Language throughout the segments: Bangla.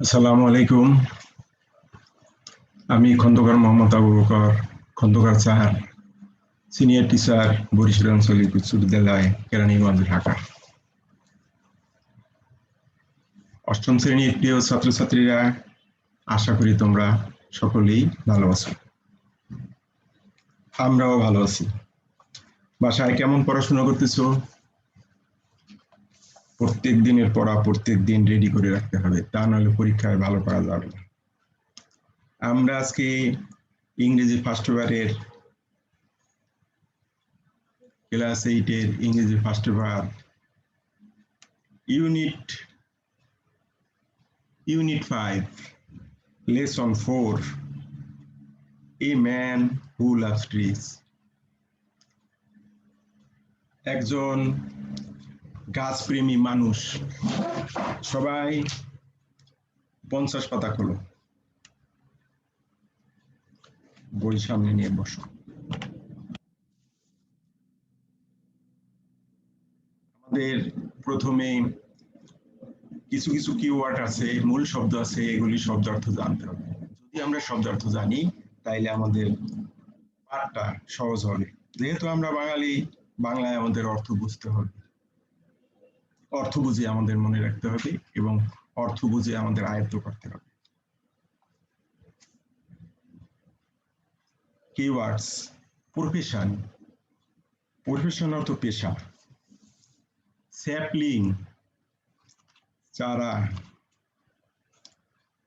আসসালামু আলাইকুম। আমি Khandaker Mohammad Abu Bakar Khandaker sir, senior teacher, Barishal আঞ্চলিক উচ্চ বিদ্যালয়, কেরানীগঞ্জ, ঢাকা। অষ্টম শ্রেণীর প্রিয় ছাত্রছাত্রীরা, আশা করি তোমরা সকলেই ভালো আছো। আমরাও ভালো আছি। বাসায় কেমন পড়াশোনা করতেছো? প্রত্যেক দিনের পড়া প্রত্যেক দিন রেডি করে রাখতে হবে, তা নাহলে পরীক্ষায় ভালো করা যাবে না। আমরা আজকে ইংরেজি ফার্স্ট ইয়ারের ক্লাস 8-এর ইংরেজি first year Unit 5, Lesson 4, A Man Who Loves Trees. একজন গাছপ্রেমী মানুষ। সবাই 50 পাতা খোলো, বই সামনে নিয়ে বসো। আমাদের প্রথমে কিছু কিছু কিওয়ার্ড আছে, মূল শব্দ আছে, এগুলি শব্দার্থ জানতে হবে। যদি আমরা শব্দার্থ জানি তাইলে আমাদের পাঠটা সহজ হবে। যেহেতু আমরা বাঙালি, বাংলায় আমাদের অর্থ বুঝতে হবে, অর্থ বুঝে আমাদের মনে রাখতে হবে এবং অর্থ বুঝে আমাদের আয়ত্ত করতে হবে। কিওয়ার্ডস: প্রফেশন, প্রফেশন অর্থ পেশা। স্যাপলিং, চারা।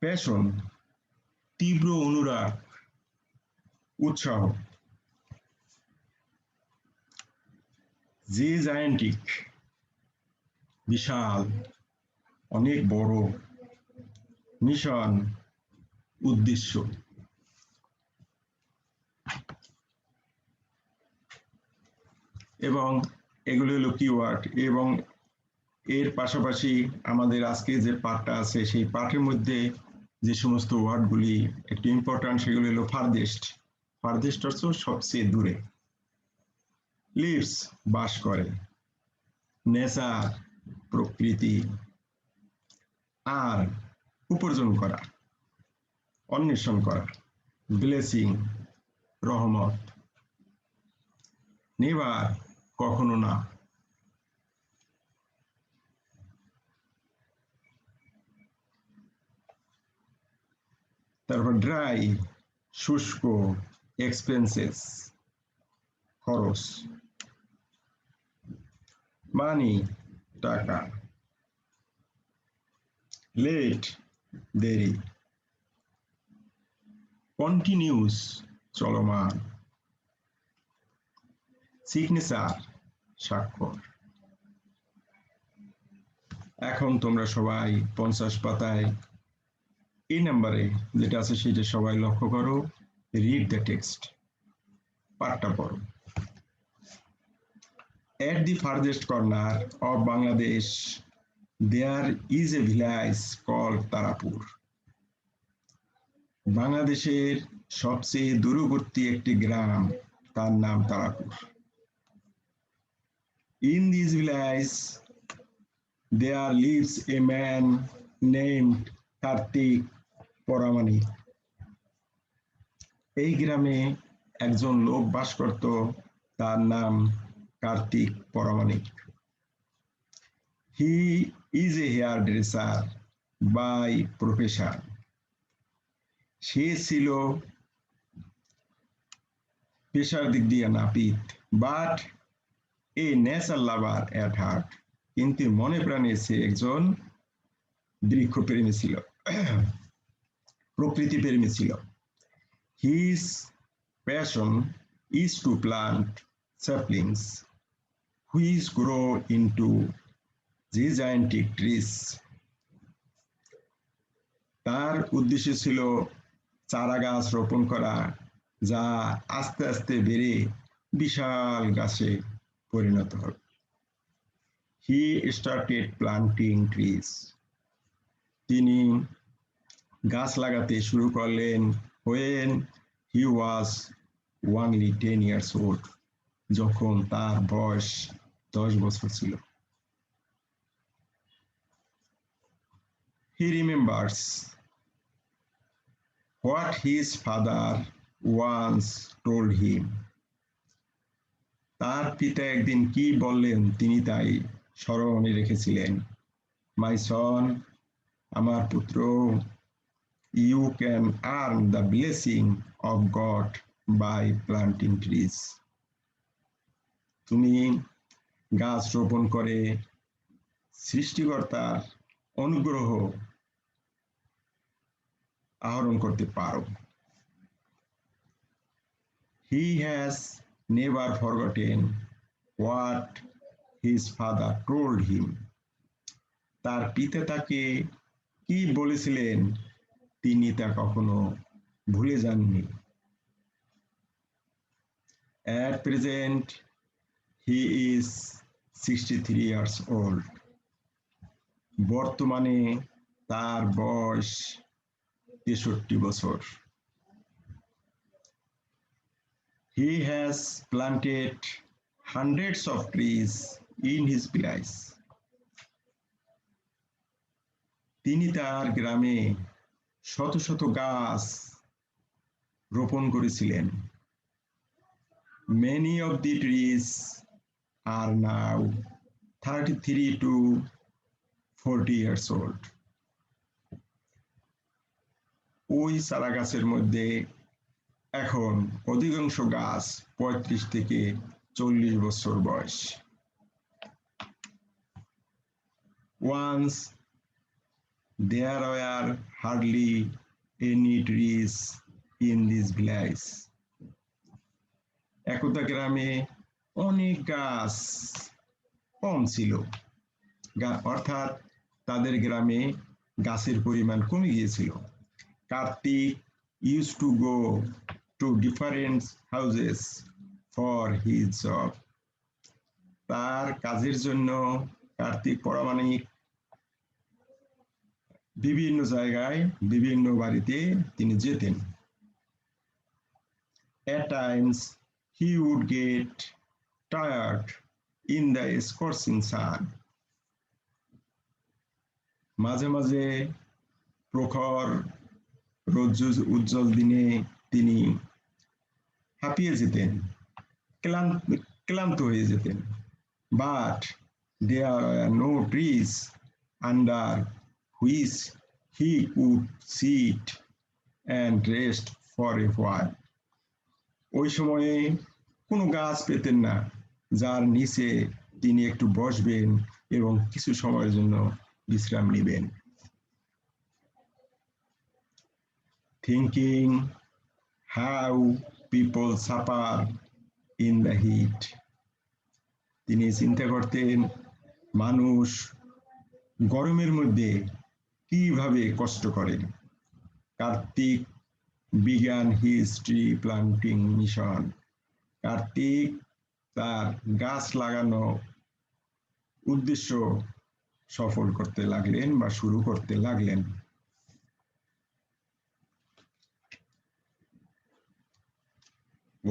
প্যাশন, তীব্র অনুরাগ, উৎসাহ। জায়ান্টিক, বিশাল, অনেক বড়। মিশন, উদ্দেশ্য। এবং এগুলো হলো কিওয়ার্ড। এবং এর পাশাপাশি আমাদের আজকে যে পাঠটা আছে সেই পাঠের মধ্যে যে সমস্ত ওয়ার্ডগুলি একটু ইম্পর্টেন্ট সেগুলো হলো ফারদেস্ট। ফারদেস্ট অর্থ সবচেয়ে দূরে। লিভস, বাস করে। নেচার, প্রকৃতি। আর, উপার্জন করা, অন্বেষণ করা। ব্লেসিং, রহমত। নেভার, কখনো না। তারপর ড্রাই, শুষ্ক, এক্সপেন্সেস, খরচ। মানি, টাকা। লেট, দেরি। কন্টিনিউস, চলমান। সিগনেচার, স্বাক্ষর। এখন তোমরা সবাই 50 পাতায় এই নাম্বারে যেটা আছে সেটা সবাই লক্ষ্য করো। রিড দ্য টেক্সট, পাঠটা পড়ো। At the farthest corner of Bangladesh, there is a village called Tarapur. বাংলাদেশের সবচেয়ে দূরবর্তী একটি গ্রাম, তার নাম Tarapur. In this village, there lives a man named Kartik Poramani. এই গ্রামে একজন লোক বাস করত, তার নাম Kartik Paramanik. He is a hairdresser by profession. সে ছিল পেশার দিক দিয়ে নাপিত, but A nature lover at heart. কিন্তু মনে প্রাণে সে একজন বৃক্ষপ্রেমী ছিল, প্রকৃতি প্রেমী ছিল। His passion is to plant saplings which grow into gigantic trees. তার উদ্দেশ্য ছিল চারা গাছ রোপণ করা, যা আস্তে আস্তে বেড়ে বিশাল গাছে পরিণত হবে। He started planting trees. তিনি গাছ লাগাতে শুরু করলেন when he was only 10 years old, যখন তার বয়স 10 বছর ছিল। He remembers what his father once told him. তার পিতা একদিন কি বললেন তিনি তাই স্মরণে রেখেছিলেন। My son, আমার পুত্র, you can earn the blessing of God by planting trees. তুমি গাছ রোপণ করে সৃষ্টিকর্তার অনুগ্রহ আহরণ করতে পারো। He has never forgotten what his father told him. তার পিতা তাকে কি বলেছিলেন তিনি তা কখনো ভুলে যাননি। At present, he is 63 years old. বর্তমানে তার বয়স 63 বছর। He has planted hundreds of trees in his village. তিনি তার গ্রামে শত শত গাছ রোপণ করেছিলেন। Many of the trees are now 33 to 40 years old. ওই চারা গাছের মধ্যে এখন অধিকাংশ গাছ 35 থেকে 40 বছর বয়স। Once there were hardly any trees in this village. একদা গ্রামে অনেক গাছ কম ছিল, অর্থাৎ তাদের গ্রামে গাছের পরিমাণ কমে গিয়েছিল। Kartik used to go to different houses for his job. তার কাজের জন্য কার্তিক পরামানিক বিভিন্ন জায়গায় বিভিন্ন বাড়িতে তিনি যেতেন। At times he would get tired in the scorching sun. মাঝে মাঝে প্রখর রোদ্র উজ্জ্বল দিনে তিনি হাঁপিয়ে যেতেন, ক্লান্ত হয়ে যেতেন। But there were no trees under which he could sit and rest for a while. ওই সময়ে কোনো গাছ পেতেন না যার নিচে তিনি একটু বসবেন এবং কিছু সময়ের জন্য বিশ্রাম নেবেন। Thinking how people suffer in the heat. তিনি চিন্তা করতেন মানুষ গরমের মধ্যে কিভাবে কষ্ট করেন। Kartik began his tree planting mission. Kartik তার গাছ লাগানো উদ্দেশ্য সফল করতে লাগলেন বা শুরু করতে লাগলেন।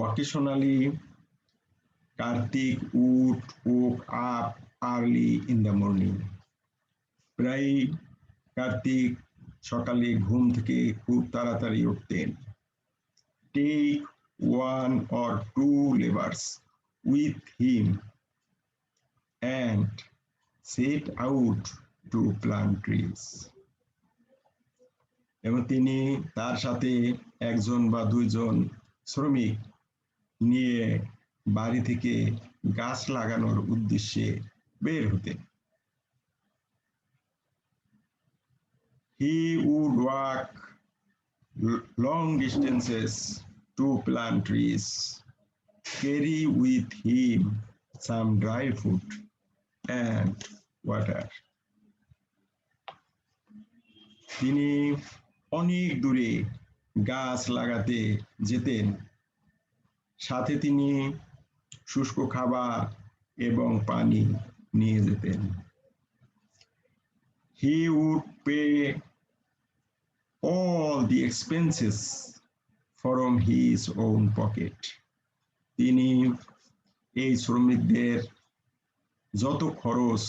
Occasionally, Kartik woke up early in the morning. প্রায় কার্তিক সকালে ঘুম থেকে খুব তাড়াতাড়ি উঠতেন। Take 1 or 2 laborers with him and set out to plant trees. এবং তিনি তার সাথে একজন বা দুইজন শ্রমিক নিয়ে বাড়ি থেকে গাছ লাগানোর উদ্দেশ্যে বের হতেন। He would walk long distances to plant trees, carry with him some dry food and water. তিনি অনেক দূরে গাছ লাগাতে যেতেন, সাথে তিনি শুষ্ক খাবার এবং পানি নিয়ে যেতেন। He would pay all the expenses from his own pocket. তিনি এই শ্রমিকদের যত খরচ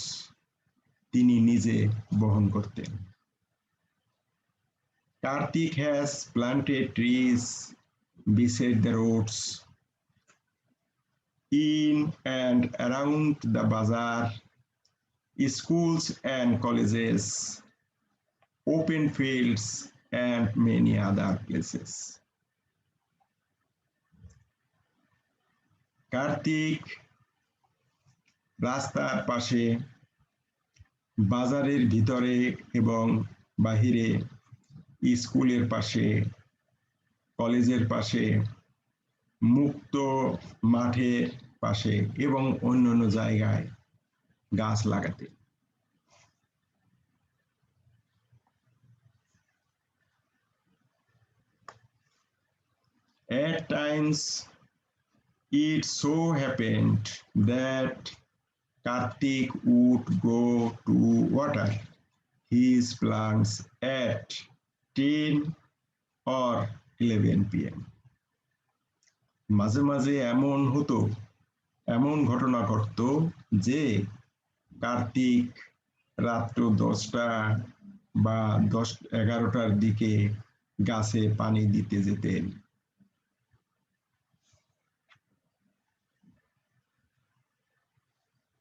তিনি নিজে বহন করতেন। Karthik has planted trees beside the roads in and around the bazaar, schools and colleges, open fields, and many other places. Kartik রাস্তার পাশে, বাজারের ভিতরে এবং বাহিরে, স্কুলের পাশে, কলেজের পাশে, মুক্ত মাঠের পাশে এবং অন্যান্য জায়গায় গাছ লাগাতে। At times, it so happened that Karthik would go to water his plants at 10 or 11 p.m. মাঝে মাঝে এমন ঘটনা ঘটতো যে কার্তিক রাত্র 10টা বা 11টার দিকে গাছে পানি দিতে যেতেন।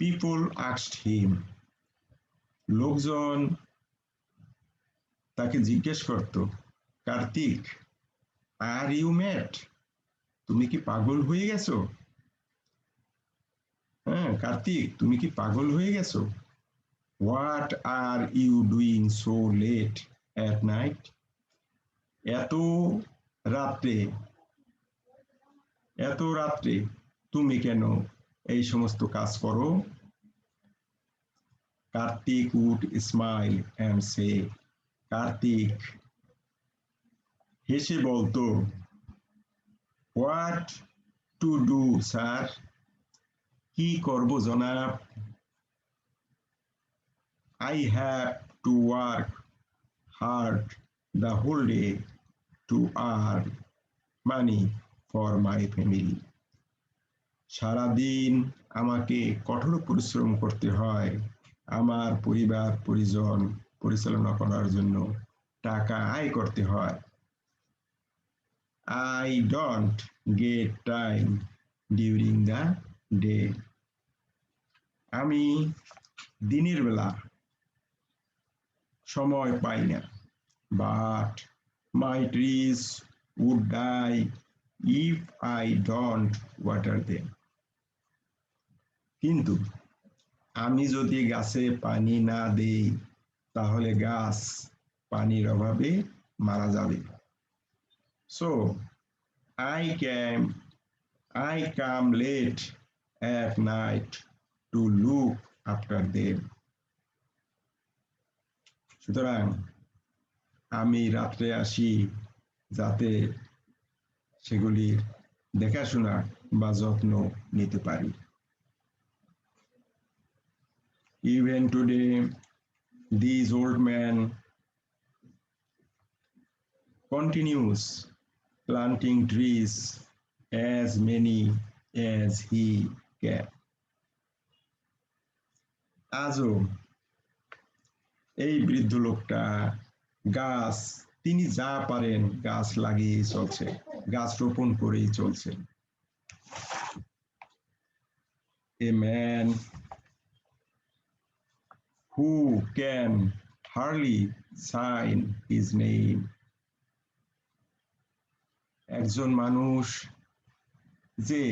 People asked him, লোকজন তাকে জিজ্ঞেস করত, কার্তিক, আর ইউ ম্যাড? তুমি কি পাগল হয়ে গেছো? হ্যাঁ, কার্তিক, তুমি কি পাগল হয়ে গেছো? What are you doing so late at night? এত রাত্রে তুমি কেন এই সমস্ত কাজ করো? Kartik would smile and say, Kartik হেসে বলতো, হোয়াট টু ডু স্যার? কি করব জনাব? I have to work hard the whole day to earn money for my family. সারাদিন আমাকে কঠোর পরিশ্রম করতে হয় আমার পরিবার পরিজন পরিচালনা করার জন্য, টাকা আয় করতে হয়। I don't get time during the day. আমি দিনের বেলা সময় পাই না। But my trees would die if I don't water them. কিন্তু আমি যদি গাছে পানি না দেই তাহলে গাছ পানির অভাবে মারা যাবে। So I come late at night to look after them. সুতরাং আমি রাত্রে আসি যাতে সেগুলির দেখাশোনা বা যত্ন নিতে পারি। Even today, this old man continues planting trees, as many as he can. আজও এই বৃদ্ধ লোকটা গাছ, তিনি যা পারেন গাছ লাগিয়ে চলছে, গাছ রোপণ করেই চলছে। A man who can hardly sign his name. একজন মানুষ যে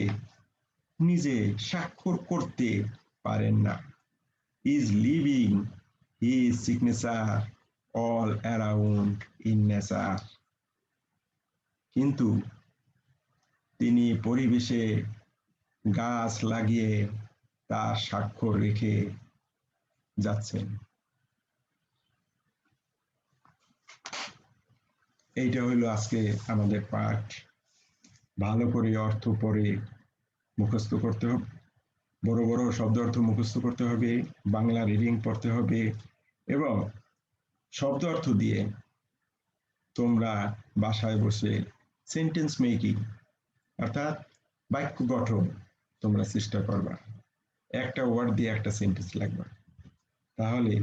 নিজে স্বাক্ষর করতে পারেন না, is leaving his signature all around in nature. কিন্তু তিনি পরিবেশে গাছ লাগিয়ে তার স্বাক্ষর রেখে যাচ্ছেন। এইটা হলো আজকে আমাদের পাঠ। ভালো করে অর্থ পড়ে মুখস্থ করতে হবে, বড় বড় শব্দ অর্থ মুখস্থ করতে হবে, বাংলা রিডিং পড়তে হবে এবং শব্দ অর্থ দিয়ে তোমরা বাসায় বসে সেন্টেন্স মেকিং অর্থাৎ বাক্য গঠন তোমরা চেষ্টা করবা। একটা ওয়ার্ড দিয়ে একটা সেন্টেন্স লাগবে, তাহলে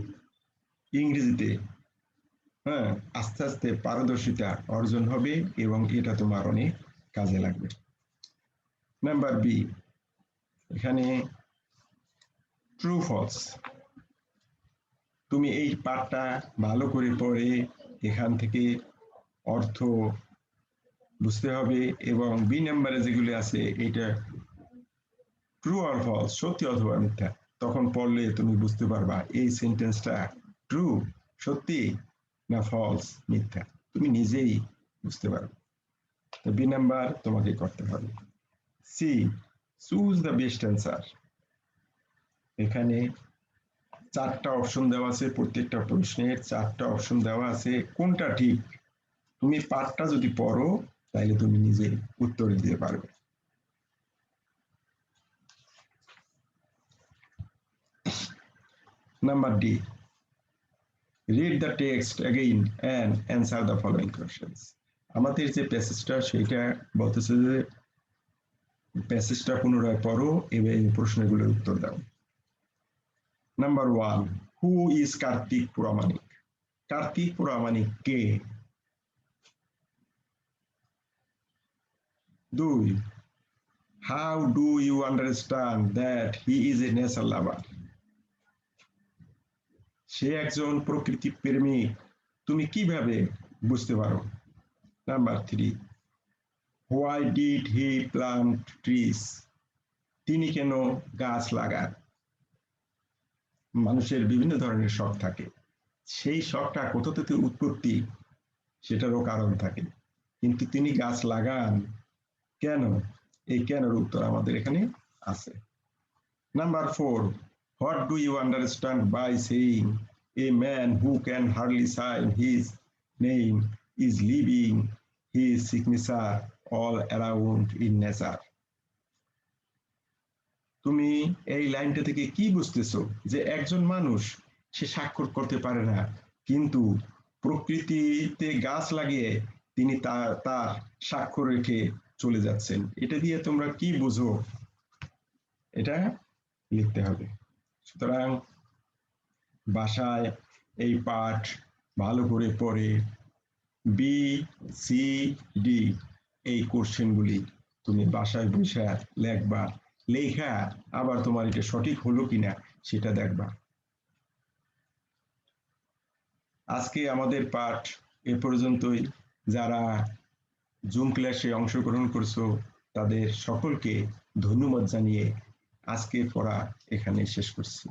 ইংরেজিতে হ্যাঁ, আস্তে আস্তে পারদর্শিতা অর্জন হবে এবং এটা তোমার অনেক কাজে লাগবে। নাম্বার বি, এখানে ট্রু ফলস। তুমি এই পাঠটা ভালো করে পড়ে এখান থেকে অর্থ বুঝতে হবে এবং বি নাম্বারে যেগুলো আছে এটা ট্রু আর ফলস, সত্যি অথবা মিথ্যা। তখন পড়লে তুমি বুঝতে পারবা এই সেন্টেন্সটা ট্রু সত্যি না ফলস মিথ্যা, তুমি নিজেই বুঝতে পারবে। তো বি নাম্বার তোমাকে করতে হবে। C, choose the best answer. এখানে চারটা অপশন দেওয়া আছে, প্রত্যেকটা প্রশ্নের চারটা অপশন দেওয়া আছে, কোনটা ঠিক তুমি পাঠটা যদি পড়ো তাহলে তুমি নিজেই উত্তর দিতে পারবে। Number D, read the text again and answer the following questions. আমাদের যে প্যাসেজটা সেটা বলতেছে যে প্যাসেজটা পুনরায় পড়ো এবং এই প্রশ্নগুলোর উত্তর দাও। Number one, who is Kartik Pramanik? Kartik Pramanik কে? দুই, how do you understand that he is a nature lover? সে একজন প্রকৃতি প্রেমিক, তুমি কিভাবে বুঝতে পারো? Number three, why did he plant trees? তিনি কেন গাছ লাগান? মানুষের বিভিন্ন ধরনের শখ থাকে, সেই শখটা কোথা থেকে উৎপত্তি সেটারও কারণ থাকে, কিন্তু তিনি গাছ লাগান কেন? এই কেনর উত্তর আমাদের এখানে আছে। Number four, what do you understand by saying a man who can hardly sign his name is leaving his signature all around in nature? তুমি এই লাইনটা থেকে কি বুঝতেছো? যে একজন মানুষ সে স্বাক্ষর করতে পারে না, কিন্তু প্রকৃতিতে গাছ লাগিয়ে তিনি তার স্বাক্ষর রেখে চলে যাচ্ছেন। এটা দিয়ে তোমরা কি বুঝো এটা লিখতে হবে। সুতরাং বাসায় এই পাঠ ভালো করে পড়ে বি সি ডি এই কোশ্চেনগুলি তুমি বাসায় বসে লেখবা, লেখা আবার তোমার এটা সঠিক হলো কিনা সেটা দেখবা। আজকে আমাদের পাঠ এ পর্যন্তই। যারা জুম ক্লাসে অংশগ্রহণ করছো তাদের সকলকে ধন্যবাদ জানিয়ে আজকের পড়া এখানে শেষ করছি।